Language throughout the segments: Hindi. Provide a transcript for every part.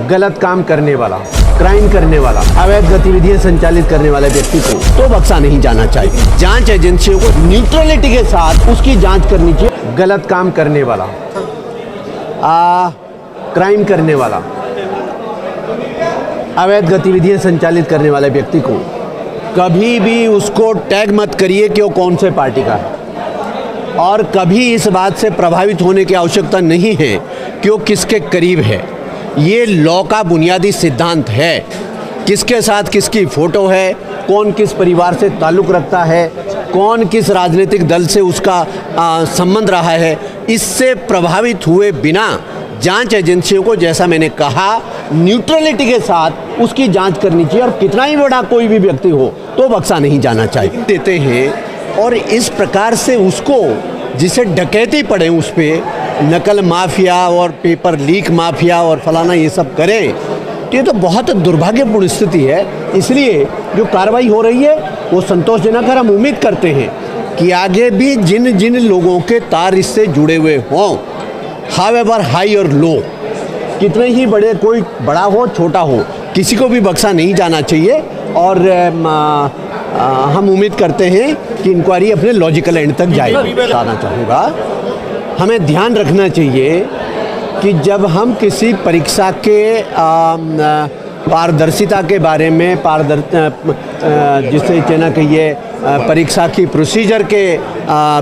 गलत काम करने वाला, क्राइम करने वाला, अवैध गतिविधियां संचालित करने वाले व्यक्ति को तो बख्शा नहीं जाना चाहिए। जांच एजेंसियों को न्यूट्रलिटी के साथ उसकी जांच करनी चाहिए। गलत काम करने वाला, क्राइम करने वाला, अवैध गतिविधियां संचालित करने वाले व्यक्ति को कभी भी उसको टैग मत करिए कि वो कौन से पार्टी का है, और कभी इस बात से प्रभावित होने की आवश्यकता नहीं है कि वो किसके करीब है। ये लॉ का बुनियादी सिद्धांत है। किसके साथ किसकी फ़ोटो है, कौन किस परिवार से ताल्लुक़ रखता है, कौन किस राजनीतिक दल से उसका संबंध रहा है, इससे प्रभावित हुए बिना जांच एजेंसियों को, जैसा मैंने कहा, न्यूट्रलिटी के साथ उसकी जांच करनी चाहिए। और कितना ही बड़ा कोई भी व्यक्ति हो तो बख्शा नहीं जाना चाहिए। देते हैं और इस प्रकार से उसको, जिसे डकैती पड़े उस पर, नकल माफिया और पेपर लीक माफिया और फलाना ये सब करें, तो ये तो बहुत दुर्भाग्यपूर्ण स्थिति है। इसलिए जो कार्रवाई हो रही है वो संतोषजनक है। हम उम्मीद करते हैं कि आगे भी जिन जिन लोगों के तार इससे जुड़े हुए हों, हावेवर हाई और लो, कितने ही बड़े, कोई बड़ा हो छोटा हो, किसी को भी बख्शा नहीं जाना चाहिए। और हम उम्मीद करते हैं कि इंक्वायरी अपने लॉजिकल एंड तक जाएगी। बताना चाहूँगा, हमें ध्यान रखना चाहिए कि जब हम किसी परीक्षा के पारदर्शिता के बारे में, जिसे कहना कहिए परीक्षा की प्रोसीजर के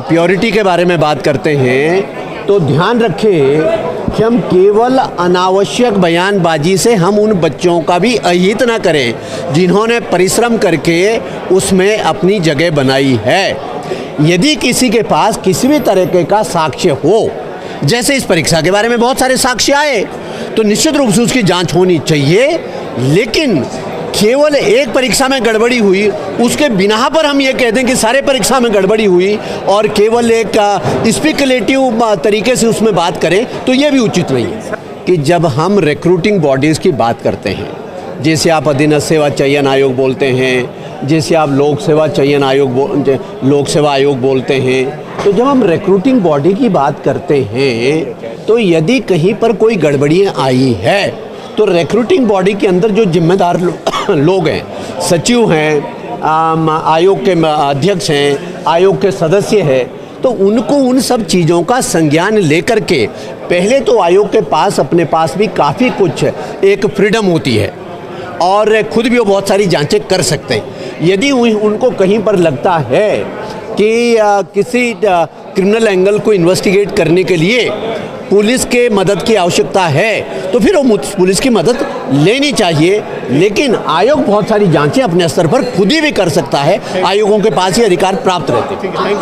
प्योरिटी के बारे में बात करते हैं, तो ध्यान रखें कि हम केवल अनावश्यक बयानबाजी से हम उन बच्चों का भी अहित न करें जिन्होंने परिश्रम करके उसमें अपनी जगह बनाई है। यदि किसी के पास किसी भी तरह का साक्ष्य हो, जैसे इस परीक्षा के बारे में बहुत सारे साक्ष्य आए, तो निश्चित रूप से उसकी जांच होनी चाहिए। लेकिन केवल एक परीक्षा में गड़बड़ी हुई, उसके बिना पर हम ये कहते हैं कि सारे परीक्षा में गड़बड़ी हुई और केवल एक स्पेकुलेटिव तरीके से उसमें बात करें, तो ये भी उचित नहीं है। कि जब हम रिक्रूटिंग बॉडीज़ की बात करते हैं, जैसे आप अधीनस्थ सेवा चयन आयोग बोलते हैं, जैसे आप लोक सेवा चयन आयोग, लोक सेवा आयोग बोलते हैं, तो जब हम रिक्रूटिंग बॉडी की बात करते हैं, तो यदि कहीं पर कोई गड़बड़ियाँ आई है, तो रिक्रूटिंग बॉडी के अंदर जो जिम्मेदार लोग हैं, सचिव हैं, आयोग के अध्यक्ष हैं, आयोग के सदस्य हैं, तो उनको उन सब चीज़ों का संज्ञान लेकर के, पहले तो आयोग के पास अपने पास भी काफ़ी कुछ एक फ्रीडम होती है और खुद भी वो बहुत सारी जांचें कर सकते हैं। यदि उनको कहीं पर लगता है कि किसी क्रिमिनल एंगल को इन्वेस्टिगेट करने के लिए पुलिस के मदद की आवश्यकता है, तो फिर वो पुलिस की मदद लेनी चाहिए। लेकिन आयोग बहुत सारी जांचें अपने स्तर पर खुद ही भी कर सकता है। आयोगों के पास ही अधिकार प्राप्त रहते हैं।